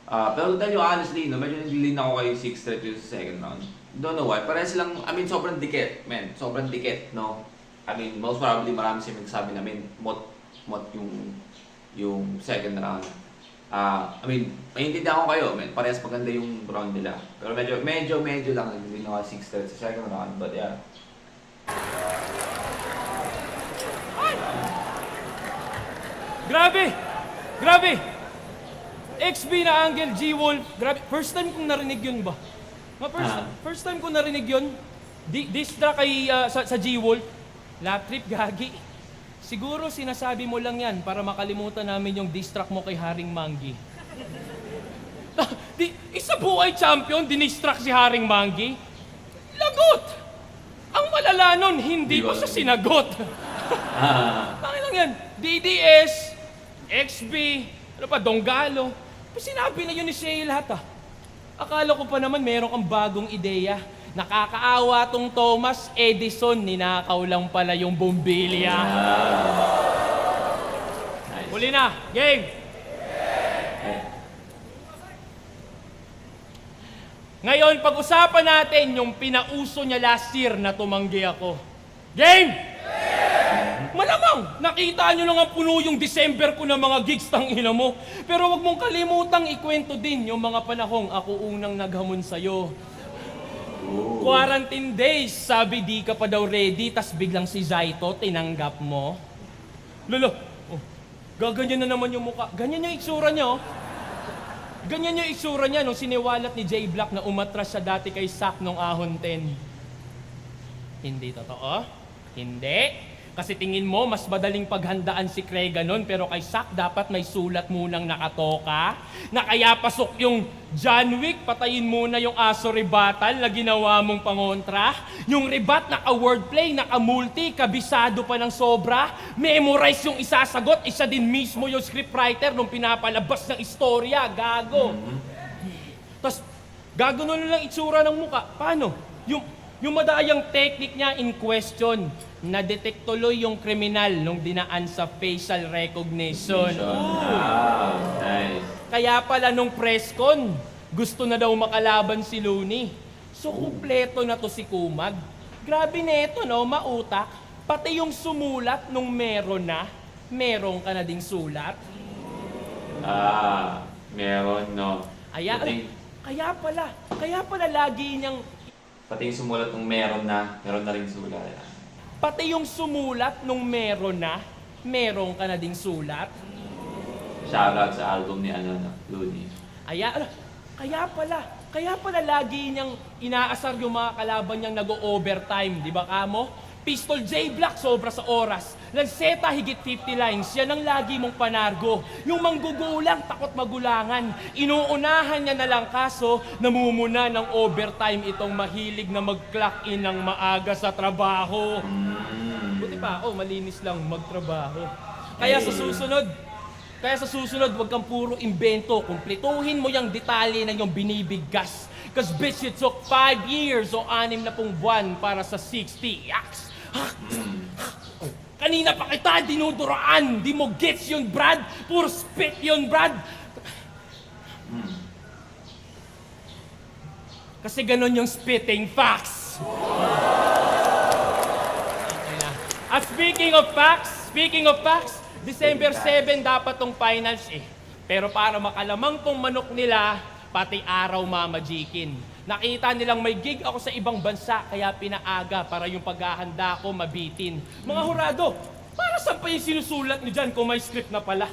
Pero to tell you honestly, no, medyo nililin ako kay 6 straight yung sa second round. Don't know why. Parehas lang, I mean, sobrang dikit, man. Sobrang dikit, no? I mean, most probably marami siya nagsabi namin, mot yung second round. I mean, maintindihan ko kayo, man. Parehas maganda yung round nila. Pero medyo lang nililin ako kay 6 straight sa second round. But yeah. Grabe! Grabe! XB na Angel, G-Wolf. Grabe. First time kong narinig yun ba? First time kong narinig yun. Diss track kay, sa G-Wolf. Lap trip, gagi. Siguro sinasabi mo lang yan para makalimutan namin yung diss track mo kay Haring Manggi. Isa buhay champion, dinistrack si Haring Manggi. Lagot! Ang malala nun, hindi ko siya sinagot. Bakit lang yan? DDS, XB, ano pa, Donggalo. Sinabi na yun ni Shay lahat Akala ko pa naman meron kang bagong ideya. Nakakaawa tong Thomas Edison, ninakaw lang pala yung bombilya. Nice. Huli na, game! Ngayon, pag-usapan natin yung pinauso niya last year na tumanggi ako. Game! Malamang, nakita nyo lang ang puno yung December ko ng mga gigs tang ina mo. Pero wag mong kalimutang ikwento din yung mga panahong ako unang naghamon sa'yo. Quarantine days, sabi di ka pa daw ready, tas biglang si Zaito tinanggap mo. Lolo, gaganyan na naman yung mukha. Ganyan yung itsura niya, Ganyan yung itsura niya nung siniwalat ni J Black na umatras siya dati kay Sak nung Ahon 10. Hindi totoo? Hindi. Kasi tingin mo, mas madaling paghandaan si Craig nun, pero kay Sak dapat may sulat munang nakatoka. Na kaya pasok yung John Wick, patayin muna yung aso rebattal na ginawa mong pangontra. Yung rebat, naka-wordplay, naka-multi, kabisado pa ng sobra. Memorize yung isasagot, isa din mismo yung scriptwriter nung pinapalabas ng istorya, gago. Tapos, gago na lang itsura ng muka. Paano? Yung madayang technique niya in question, na-detect tuloy yung kriminal nung dinaan sa facial recognition. Nice. Kaya pala nung press con, gusto na daw makalaban si Looney. So kumpleto na to si Kumag. Grabe neto, no? Mautak. Pati yung sumulat nung meron ka na ding sulat. Meron, no? Kaya pala lagi niyang Pati yung sumulat nung meron na rin sulat. Pati yung sumulat nung meron ka na ding sulat. Shoutout sa album ni Looney. Kaya pala lagi niyang inaasar yung mga kalaban niyang nag-o-overtime, di ba kamo? Pistol J Black sobra sa oras. Lanceta higit 50 lines, yan ang lagi mong panargo. Yung manggugulang, takot magulangan. Inuunahan niya na lang kaso, namumuna ng overtime itong mahilig na mag-clock in ng maaga sa trabaho. Buti pa ako, malinis lang magtrabaho. Kaya sa susunod, wag kang puro imbento. Kumpletuhin mo yung detalye na yung binibigkas. Cause bitch, it took 5 years o 6 na buwan para sa 60 yaks. Kanina pa kita dinuduraan. Di mo gets yun, Brad. Puro spit yun, Brad. Kasi ganon yung spitting facts. At speaking of facts, December 7 dapat tong finals eh. Pero para makalamang tong manok nila, pati araw mamajikin. Nakita nilang may gig ako sa ibang bansa, kaya pinaaga para yung paghahanda ko mabitin. Mga hurado, para saan pa yung sinusulat nyo dyan kung may script na pala?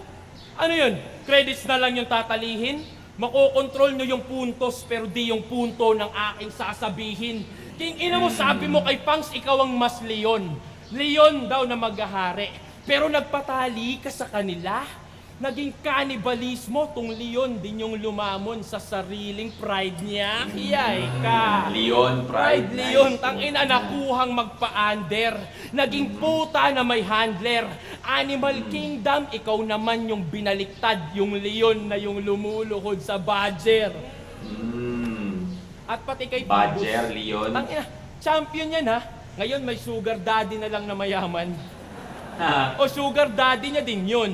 Ano yun? Credits na lang yung tatalihin? Makokontrol nyo yung puntos pero di yung punto ng aking sasabihin. King ina mo, sabi mo kay Pangs, ikaw ang mas leon. Leon daw na maghahari. Pero nagpatali ka sa kanila. Naging kanibalismo, tong leon din yung lumamon sa sariling pride niya. Hiyay ka. Leon, pride, Leon, nice. tangina nakuhang magpa-under. Naging puta na may handler. Animal Kingdom, ikaw naman yung binaliktad. Yung leon na yung lumuluhod sa badger. At pati kay Badger, Pibus. leon. Tangina, champion yan ha. Ngayon may sugar daddy na lang na mayaman. O sugar daddy niya din yun.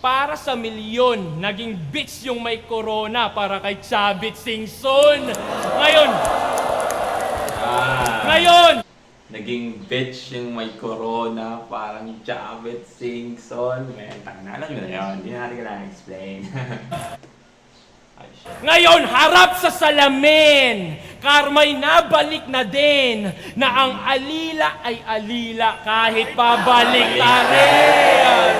Para sa milyon, naging bitch yung may corona para kay Chavit Singson. Ngayon, Naging bitch yung may corona, parang Chavit Singson. Alam nyo na yun, hindi natin kailangan explain. Ay, shit. ngayon, harap sa salamin. Karma'y nabalik na din na ang alila ay alila kahit pabalik na rin.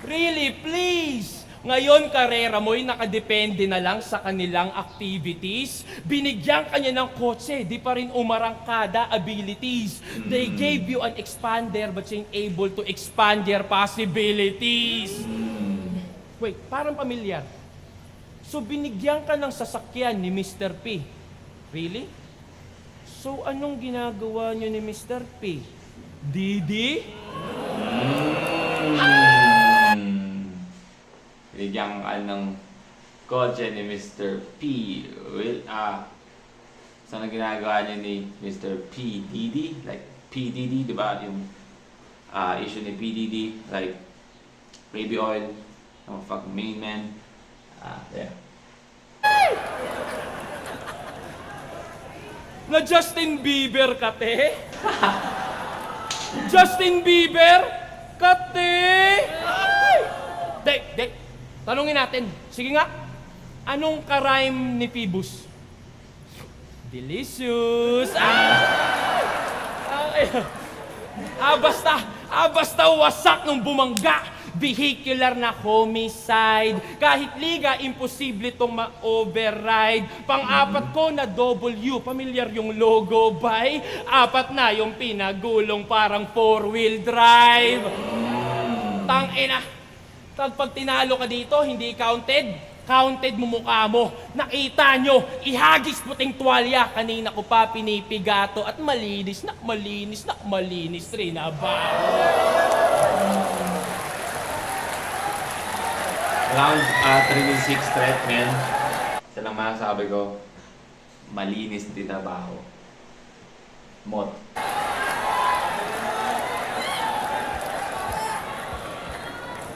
Really, please. Ngayon, karera mo'y nakadepende na lang sa kanilang activities. Binigyan kanya ng kotse, di pa rin umarangkada abilities. They gave you an expander but you ain't able to expand your possibilities. Wait, parang pamilyar. So binigyan ka ng sasakyan ni Mr. P. Really? So anong ginagawa niyo ni Mr. P? Didi? Bigyan ka ng kotse ni Mr. P. Saan ang ginagawa niya ni Mr. P. Diddy? Like, P. Diddy, di ba? Yung issue ni P. Diddy, like, baby oil, fucking main man. Yeah. Na Justin Bieber ka, te? Justin Bieber? Kate! Dek, tanungin natin. Sige nga, anong ka-rhyme ni Phoebus? Delicious! Basta wasak nung bumangga. Vehicular na homicide. Kahit liga, imposible itong ma-override. Pang-apat ko na W, familiar yung logo by. 4 na yung pinagulong parang 4-wheel drive. Tangina. Pag tinalo ka dito, hindi counted. Counted mo mukha mo. Nakita nyo, ihagis puting tuwalya. Kanina ko pa pinipigato at malinis rin na ba? Round 3 and 6 threat, man. Isa lang masasabi ko, malinis din trabaho. Mot.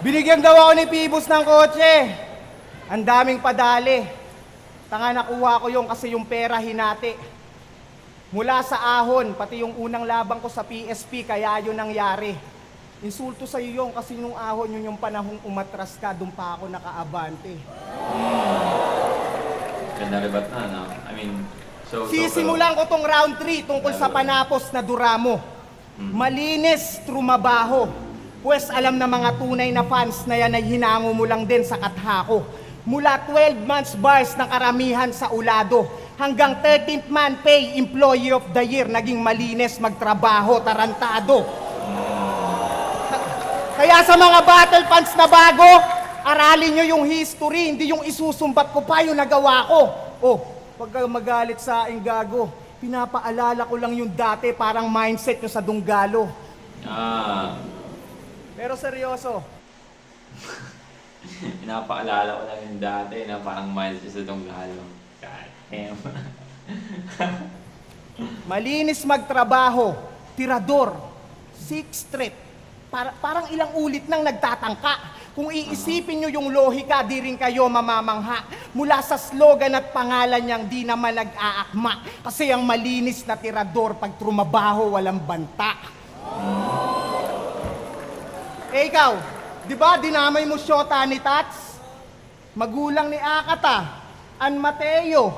Binigyan daw ako ni Pibus ng kotse. Ang daming padali. Tanga nakuha ko yung kasi yung pera hinati. Mula sa ahon, pati yung unang labang ko sa PSP, kaya yun nangyari. Insulto sa'yo yung kasi nung ahon yun yung panahong umatras ka, doon pa ako nakaabante. Ganda ribat na, no? I mean, Sisimulan ko tong round 3 tungkol sa panapos na duramo. Malinis, trumabaho. Pues alam na mga tunay na fans na yan ay hinango mo lang din sa kathako. Mula 12 months bars ng karamihan sa ulado, hanggang 13th man pay, employee of the year, naging malinis, magtrabaho, tarantado. Kaya sa mga battle fans na bago, aralin nyo yung history, hindi yung isusumbat ko pa yung nagawa ko. Oh, pag magalit sa aking gago, pinapaalala ko lang yung dati, parang mindset nyo sa Dunggalo. Pero seryoso, pinapaalala ko lang yung dati na parang miles sa Dunggalo. God damn. malinis magtrabaho, tirador, 6th Street, Parang ilang ulit nang nagtatangka. Kung iisipin nyo yung lohika, di rin kayo mamamangha. Mula sa slogan at pangalan niyang di naman nag-aakma. Kasi ang malinis na tirador pag trumabaho walang banta. Eh ikaw, di ba dinamay mo syota ni Tats? Magulang ni Akata, An Mateo,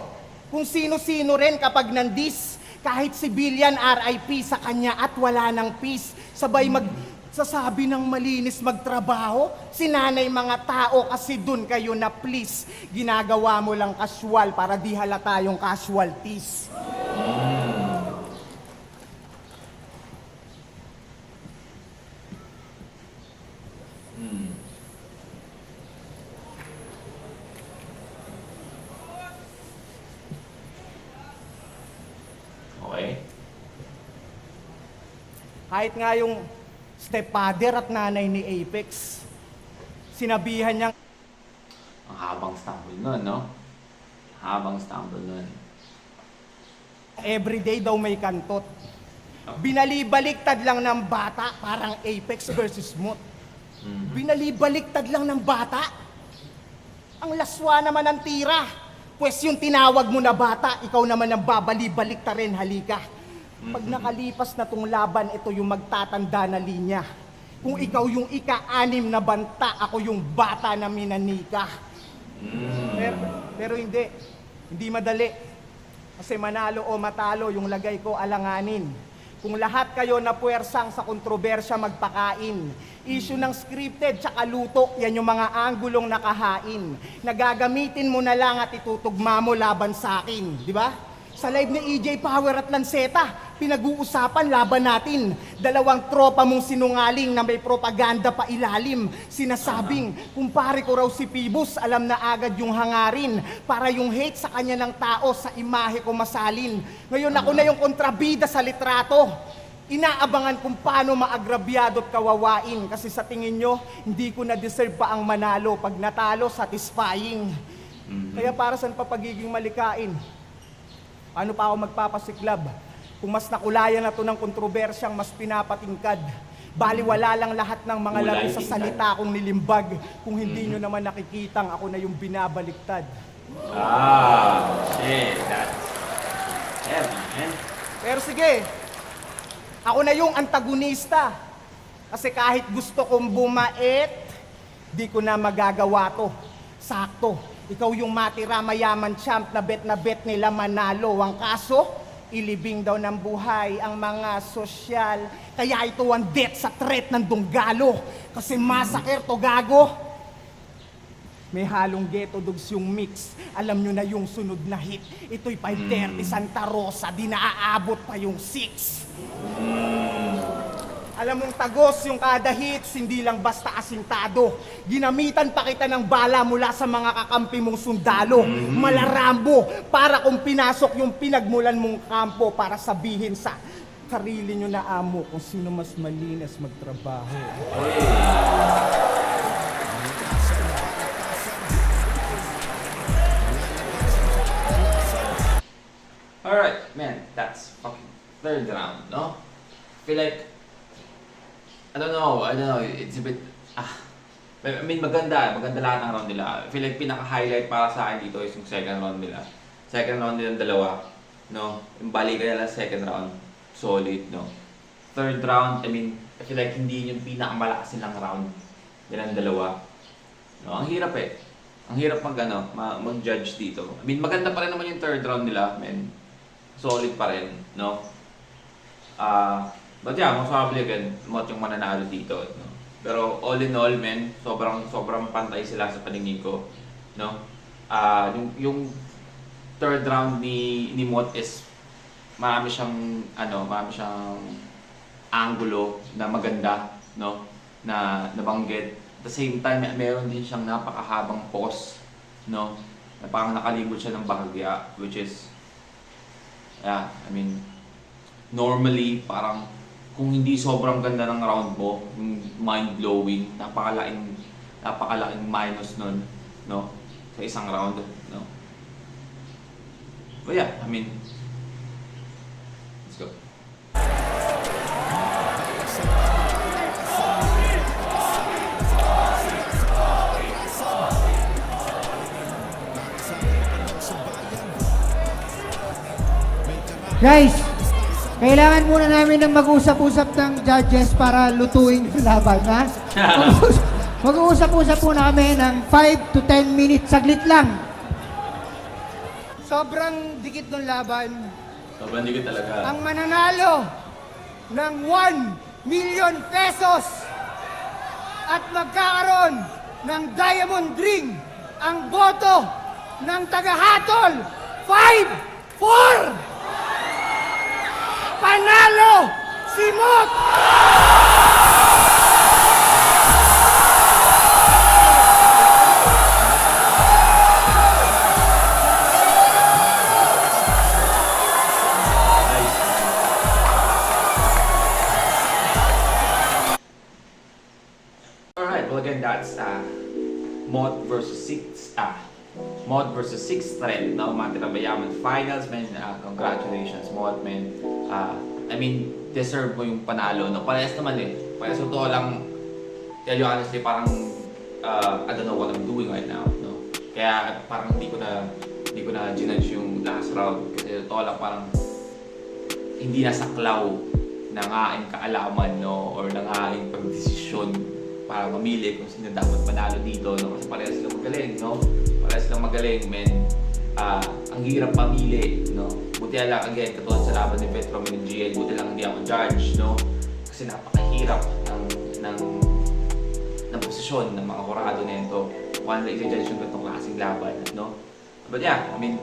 kung sino-sino rin kapag nandis. Kahit civilian RIP sa kanya at wala ng peace. Sabay sasabi ng malinis magtrabaho, sinanay mga tao kasi dun kayo na please. Ginagawa mo lang casual para di halata yung casualties. Okay? Kahit nga yung stepfather at nanay ni Apex, sinabihan niyang Ang habang stumble nun, no? Habang stumble nun. everyday daw may kantot. Binalibaliktad lang ng bata, parang Apex versus Moot. Binalibaliktad lang ng bata. Ang laswa naman ng tira. Pues yung tinawag mo na bata, ikaw naman ang babalibalik ta rin, halika. Pag nakalipas na tong laban, ito yung magtatanda na linya. Kung ikaw yung ika-anim na banta, ako yung bata na minanika. Pero hindi madali. Kasi manalo o matalo, yung lagay ko alanganin. Kung lahat kayo na puwersang sa kontrobersya magpakain, issue ng scripted tsaka luto, yan yung mga anggulong nakahain. Nagagamitin mo na lang at itutugma mo laban sa akin, di ba? Sa live ni EJ Power at Lanceta, pinag-uusapan laban natin. Dalawang tropa mong sinungaling na may propaganda pa ilalim. Sinasabing, kumpare ko raw si Pibus, alam na agad yung hangarin. Para yung hate sa kanya ng tao, sa imahe ko masalin. Ngayon ako na yung kontrabida sa litrato. Inaabangan kung paano maagrabyado at kawawain. Kasi sa tingin nyo, hindi ko na-deserve pa ang manalo. Pag natalo, satisfying. Kaya para saan pa pagiging malikain? Paano pa ako magpapasiklab? Kung mas nakulayan na to ng kontrobersyang mas pinapatingkad. Baliwala lang lahat ng mga laro sa salita kong nilimbag. Kung hindi nyo naman nakikitang ako na yung binabaliktad. Shit, that's... Yeah, man. Pero sige, ako na yung antagonista. Kasi kahit gusto kong bumait, di ko na magagawa to. Sakto. Ikaw yung matira mayaman champ na bet nila manalo. Ang kaso, ilibing daw ng buhay ang mga sosyal. Kaya ito ang death sa threat ng Dunggalo. Kasi massacre to gago. May halong ghetto dogs yung mix. Alam nyo na yung sunod na hit. Ito'y 530 Santa Rosa. Di naaabot pa yung 6. Alam mong tagos yung kada hits, hindi lang basta asintado. Ginamitan pa kita ng bala mula sa mga kakampi mong sundalo. Malarambo, para kung pinasok yung pinagmulan mong kampo para sabihin sa sarili nyo na amo kung sino mas malinis magtrabaho. Alright, man, that's fucking third round, no? Feel like, I don't know, it's a bit, I mean, maganda lahat ng round nila. I feel like pinaka-highlight para sa akin dito is yung second round nila. Second round nilang dalawa, no? Yung balikan nila second round, solid, no? Third round, I mean, I feel like hindi yung pinakamalakas nilang round nilang dalawa. No, ang hirap eh. Ang hirap mag-judge dito. I mean, maganda pa rin naman yung third round nila, men. Solid pa rin, no? But yeah, most probably again, Mot yung mananalo dito, no? Pero all in all, men, sobrang pantay sila sa paningin ko, no? Yung third round ni Mot is marami siyang angulo na maganda, no? Na nabanggit. At the same time, meron din siyang napakahabang pause, no? Na parang nakalimot siya ng bahagya, which is, yeah, I mean, normally, parang kung hindi sobrang ganda ng round mo, mind-blowing, napakalaking minus nun, no? Sa isang round, no? But yeah, I mean, let's go. Guys, kailangan muna namin ng mag-usap-usap ng judges para lutuin yung laban, ha? Mag-uusap-usap muna kami ng 5 to 10 minutes, saglit lang. Sobrang dikit ng laban. Sobrang dikit talaga. Ang mananalo ng 1 million pesos at magkakaroon ng diamond ring ang boto ng tagahatol 5-4! Panalo si Mot! Alright, well again, that's Mod versus Mod versus Sixth Thread, no? Matira Mayaman Finals, man. Congratulations, Mod, man. I mean, deserve mo yung panalo, no? Parehas naman eh. Parehas totoo lang, tell you honestly, parang, I don't know what I'm doing right now, no? Kaya parang hindi ko na ginudge yung last round. Kasi totoo lang, parang, hindi nasaklaw ng aking kaalaman, no? Or ng aking pagdesisyon para mamili kung sino dapat manalo dito, no? Kasi parehas silang magaling, no? Parehas silang magaling, men. Ang hirap mamili, no? Buti lang, again, katulad sa laban ni Petrom and GL, buti lang hindi ako judge, no? Kasi napakahirap ng posisyon ng mga kurado nito kung ano na i-judge yung ganitong klaseng laban, no? But yeah, I mean,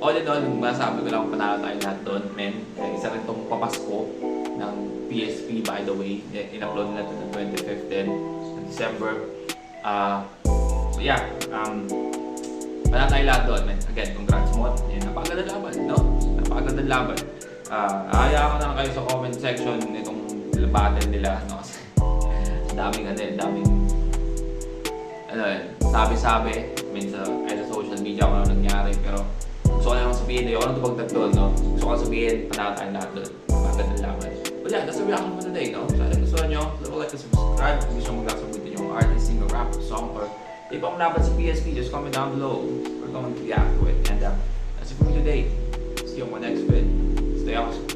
all in all, masasabi ko lang panalo tayo lahat doon, men. Isa rin itong papasko ng PSP, by the way. In-upload nila ito ng 25th din, ng December. So yeah, panalo tayo lahat doon, men. Again, congrats mo. Napakagandang laban, no? Napakagandang laban. Ahaya ko na lang kayo sa comment section nitong battle nila, no? Kasi daming sabi-sabi. I mean, sa social media kung ano nangyari, pero gusto ko na lang sabihin, ayoko nang tubagdag doon, no? Gusto ko lang sabihin, panalo tayo lahat doon. Napakagandang laban. But yeah, that's the reaction for today, no? So, kung gusto nyo, don't forget to subscribe. Kung gusto mong magsasabihin yung artist, singer, rap, song, or ibang laban sa PSP, just comment down below. We're going to react to it. And that's it for me today. See you on my next vid. Stay awesome.